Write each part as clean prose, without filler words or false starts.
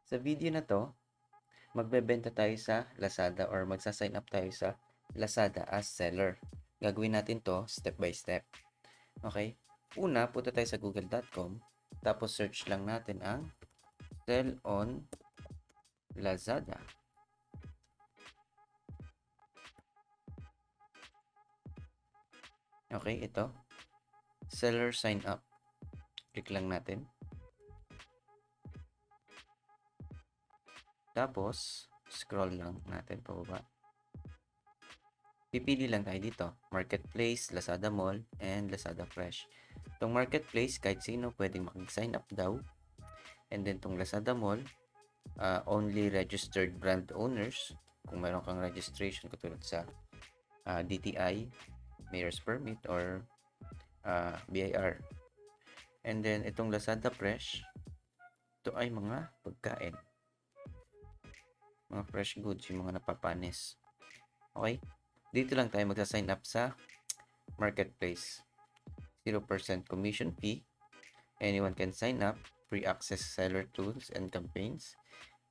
Sa video na to, magbebenta tayo sa Lazada or magsa-sign up tayo sa Lazada as seller. Gagawin natin to step by step. Okay? Una, punta tayo sa google.com, tapos search lang natin ang sell on Lazada. Okay, ito. Seller sign up. Click lang natin. Tapos, scroll lang natin pababa. Pipili lang tayo dito. Marketplace, Lazada Mall, and Lazada Fresh. Itong Marketplace, kahit sino pwedeng mag-sign up daw. And then itong Lazada Mall, only registered brand owners. Kung meron kang registration katulad sa DTI, Mayor's Permit, or BIR. And then itong Lazada Fresh, ito ay mga pagkain. Mga fresh goods, yung mga napapanis. Okay? Dito lang tayo magsa-sign up sa Marketplace. 0% commission fee. Anyone can sign up. Free access seller tools and campaigns.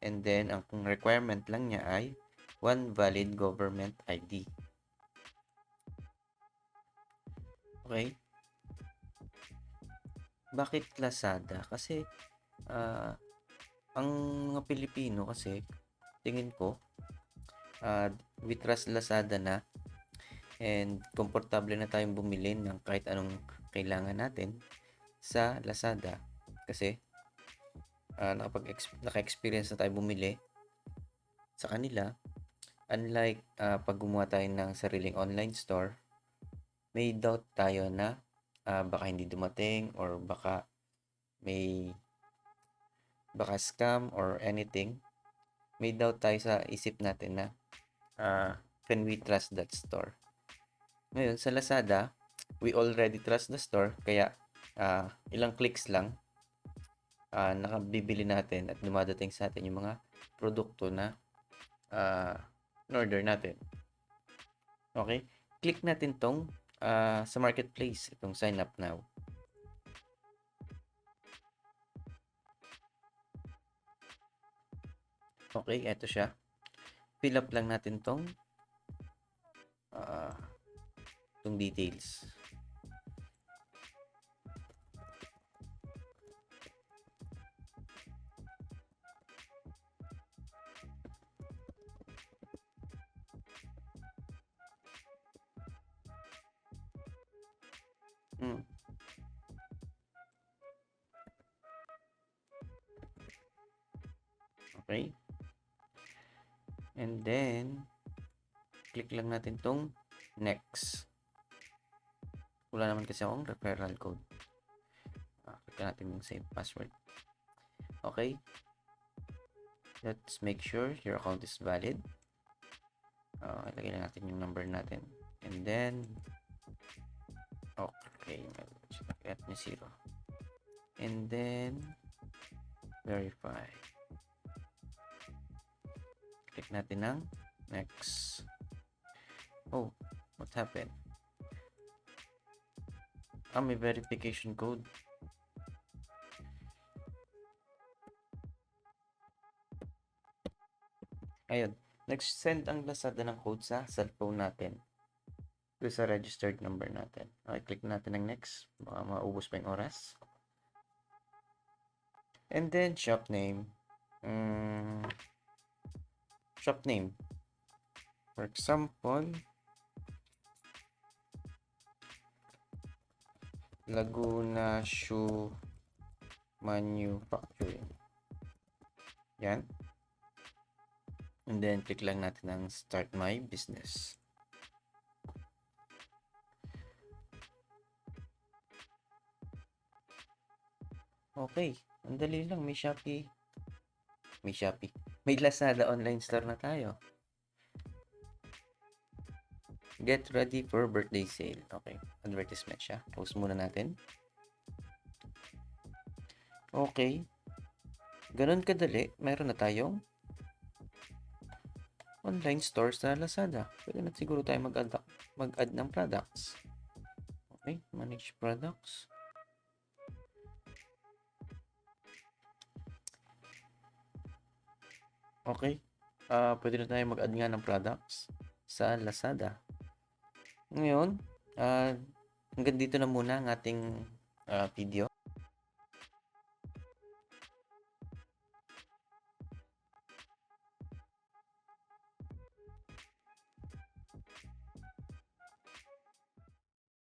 And then, ang requirement lang niya ay one valid government ID. Okay? Bakit Lazada? Kasi, ang mga Pilipino kasi, tingin ko, we trust Lazada na and komportable na tayong bumili ng kahit anong kailangan natin sa Lazada kasi naka-experience na tayo bumili sa kanila. Unlike pag gumawa tayo ng sariling online store, may doubt tayo na baka hindi dumating or baka scam or anything. May doubt tayo sa isip natin na can we trust that store? Ngayon, sa Lazada, we already trust the store, kaya ilang clicks lang, nakabibili natin at dumadating sa atin yung mga produkto na in-order natin. Okay? Click natin tong sa marketplace, itong sign up now. Okay, eto siya. Fill up lang natin tong details. Okay? And then, click lang natin tong next. Wala naman kasi akong referral code. Click natin yung save password. Okay? Let's make sure your account is valid. Ilagay lang natin yung number natin. And then, okay, get niya 0. And then, verify. Click natin ng next. Oh, what happened? May verification code. Ayun. Nag-send ang Lazada ng code sa cellphone natin. Doon sa registered number natin. Okay, click natin ng next. Baka maubos pa yung oras. And then, shop name. Shop name. For example, Laguna Shoe Manufacturing. Yan. And then, click lang natin ang Start My Business. Okay. Ang dali lang. May Shopee. May Lazada online store na tayo. Get ready for birthday sale. Okay. Advertisement siya. Close muna natin. Okay. Ganun kadali. Meron na tayong online store sa Lazada. Pwede na siguro tayo mag-add ng products. Okay. Manage products. Okay, pwede na tayo mag-add nga ng products sa Lazada. Ngayon, hanggang dito na muna ang ating video.